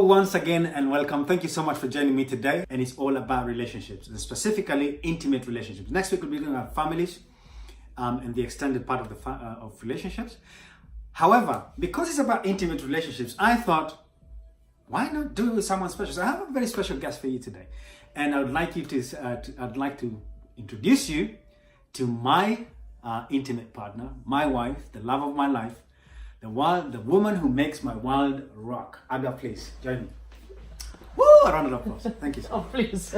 once again and welcome. Thank you so much for joining me today. And it's all about relationships, and specifically intimate relationships. Next week we'll be looking at families and the extended part of of relationships. However, because it's about intimate relationships, I thought, why not do it with someone special? So I have a very special guest for you today, and I'd like to introduce you to my intimate partner, my wife, the love of my life, the woman who makes my world rock. Aga, please join me. Woo! A round of applause. Thank you. Oh, please.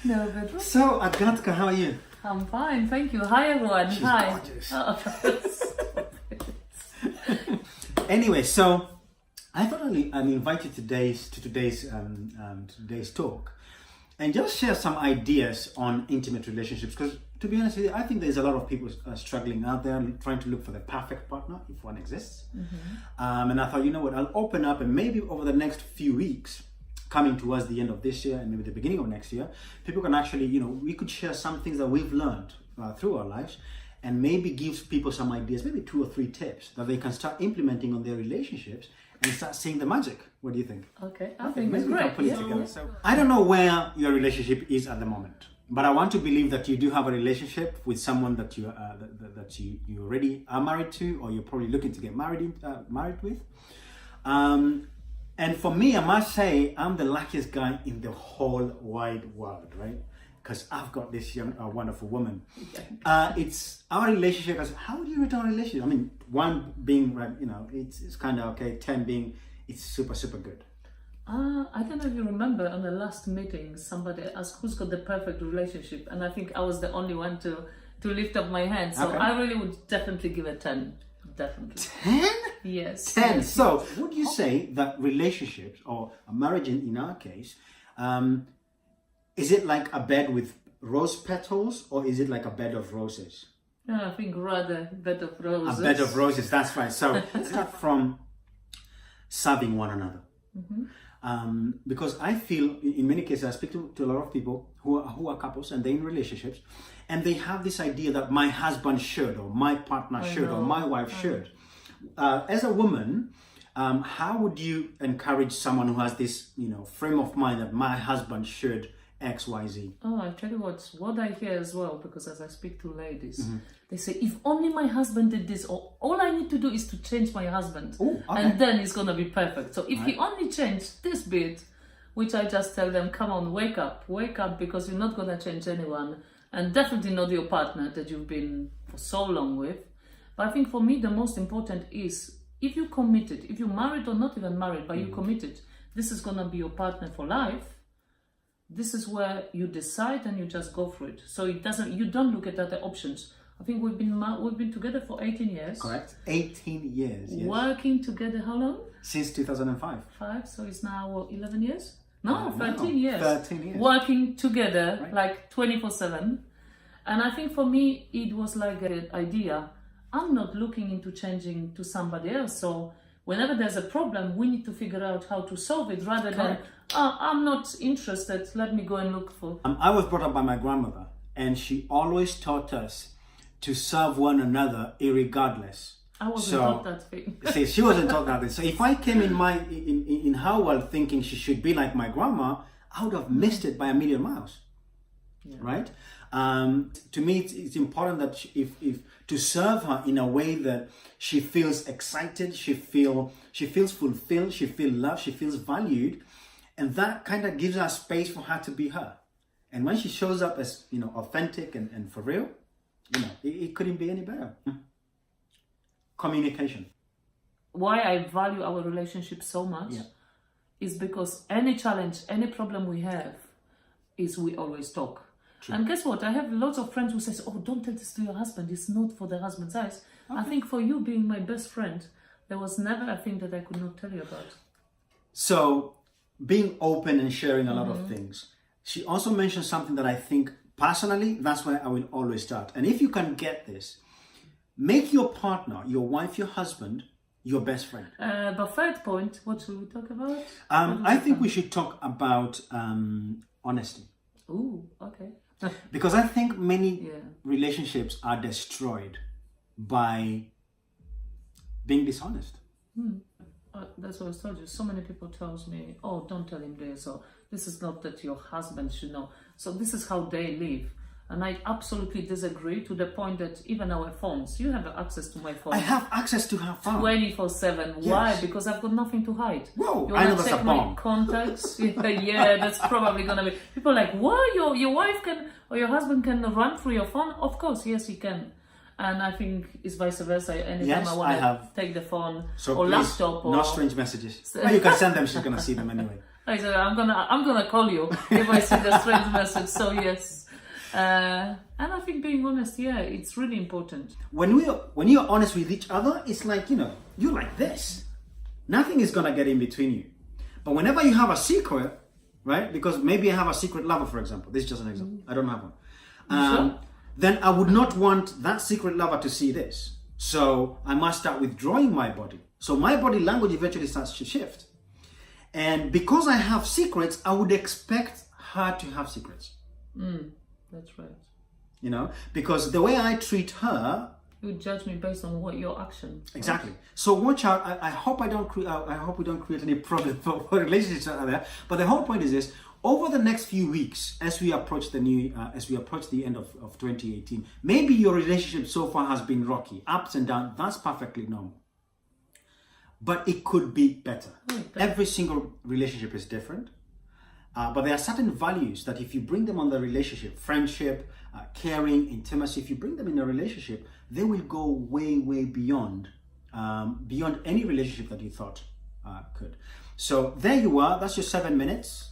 No, but So, Agatka, how are you? I'm fine, thank you. Hi, everyone. She's Hi. gorgeous. Oh. Anyway, so I thought I'd invite you to today's talk, and just share some ideas on intimate relationships. Because to be honest with you, I think there's a lot of people struggling out there trying to look for the perfect partner, if one exists. And I thought, you know what, I'll open up, and maybe over the next few weeks, coming towards the end of this year and maybe the beginning of next year, people can actually, we could share some things that we've learned through our lives, and maybe give people some ideas, maybe 2 or 3 tips that they can start implementing on their relationships and start seeing the magic. What do you think? Okay, I think it's maybe we can great. put it together. So, I don't know where your relationship is at the moment, but I want to believe that you do have a relationship with someone that you already are married to, or you're probably looking to get married with. And for me, I must say, I'm the luckiest guy in the whole wide world, right? Because I've got this young, wonderful woman. It's our relationship. How would you rate our relationship? I mean, 1 being, it's kind of okay. 10 being, it's super, super good. I don't know if you remember on the last meeting, somebody asked who's got the perfect relationship, and I think I was the only one to lift up my hand. So okay. I really would definitely give it 10. Definitely. 10? Yes. 10. Yes. So, would you say that relationships, or a marriage in our case, is it like a bed with rose petals, or is it like a bed of roses? No, I think rather bed of roses. A bed of roses, that's right. So let's start from serving one another. Because I feel, in many cases, I speak to a lot of people who are couples and they're in relationships, and they have this idea that my husband should, or my partner should, or my wife should. As a woman, how would you encourage someone who has this, frame of mind that my husband should X, Y, Z? Oh, I tell you what I hear as well, because as I speak to ladies, they say, if only my husband did this, or all I need to do is to change my husband, and then it's going to be perfect. So if he only changed this bit, which I just tell them, come on, wake up, because you're not going to change anyone, and definitely not your partner that you've been for so long with. But I think for me, the most important is, if you're committed, if you're married or not even married, but you're committed, this is going to be your partner for life. This is where you decide and you just go for it. So you don't look at other options. I think we've been together for 18 years. Correct. 18 years. Yes. Working together how long? Since 2005. 5. So it's now 11 years. No, 13 years. 13 years. Working together like 24/7. And I think for me it was like an idea. I'm not looking into changing to somebody else. So whenever there's a problem, we need to figure out how to solve it rather than, I'm not interested, let me go and look for. I was brought up by my grandmother, and she always taught us to serve one another irregardless. I wasn't taught that thing. See, she wasn't taught that thing. So if I came in her world thinking she should be like my grandma, I would have missed it by a million miles. Yeah. Right? To me, it's important that if to serve her in a way that she feels excited, she feels fulfilled, she feels loved, she feels valued, and that kind of gives her space for her to be her. And when she shows up as authentic and for real, it couldn't be any better. Communication. Why I value our relationship so much is because any challenge, any problem we have, is we always talk. True. And guess what? I have lots of friends who say, oh, don't tell this to your husband. It's not for the husband's eyes. Okay. I think for you being my best friend, there was never a thing that I could not tell you about. So being open and sharing a lot of things. She also mentioned something that I think personally, that's where I will always start. And if you can get this, make your partner, your wife, your husband, your best friend. But third point, what should we talk about? I think we should talk about honesty. Ooh, okay. Because I think many relationships are destroyed by being dishonest. That's what I told you. So many people tells me, "Oh, don't tell him this," or "This is not that your husband should know." So this is how they live, and I absolutely disagree to the point that even our phones, you have access to my phone. I have access to her phone 24/7. Yes. Why? Because I've got nothing to hide. Whoa, You I know wanna that's check a my bomb. contacts? Yeah, that's probably gonna be. People are like, what? Your wife can or your husband can run through your phone? Of course, yes, he can. And I think it's vice versa. Anytime Yes, I I want have. to take the phone So or please, laptop or no strange messages. Well, you can send them. She's gonna see them anyway. I said, I'm gonna call you if I see the strange message. So yes, and I think being honest, yeah, it's really important. When you're honest with each other, it's like, you're like this. Nothing is gonna get in between you. But whenever you have a secret, right? Because maybe I have a secret lover, for example. This is just an example. I don't have one. Sure. Then I would not want that secret lover to see this. So I must start withdrawing my body. So my body language eventually starts to shift. And because I have secrets, I would expect her to have secrets. That's right. Because the way I treat her. You judge me based on what your action. Exactly. So watch out. I hope I don't create. I hope we don't create any problem for relationships out there. But the whole point is this: over the next few weeks, as we approach the end of 2018, maybe your relationship so far has been rocky, ups and downs. That's perfectly normal. But it could be better. Every single relationship is different. But there are certain values that if you bring them on the relationship, friendship, caring, intimacy, if you bring them in a relationship, they will go way, way beyond any relationship that you thought could. So there you are. That's your 7 minutes.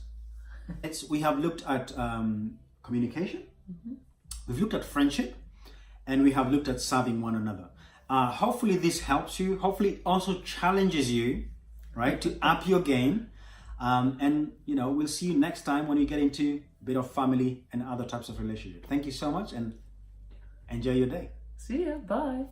We have looked at communication. We've looked at friendship. And we have looked at serving one another. Hopefully this helps you. Hopefully it also challenges you, right, to up your game. And we'll see you next time when you get into a bit of family and other types of relationship. Thank you so much and enjoy your day. See ya. Bye.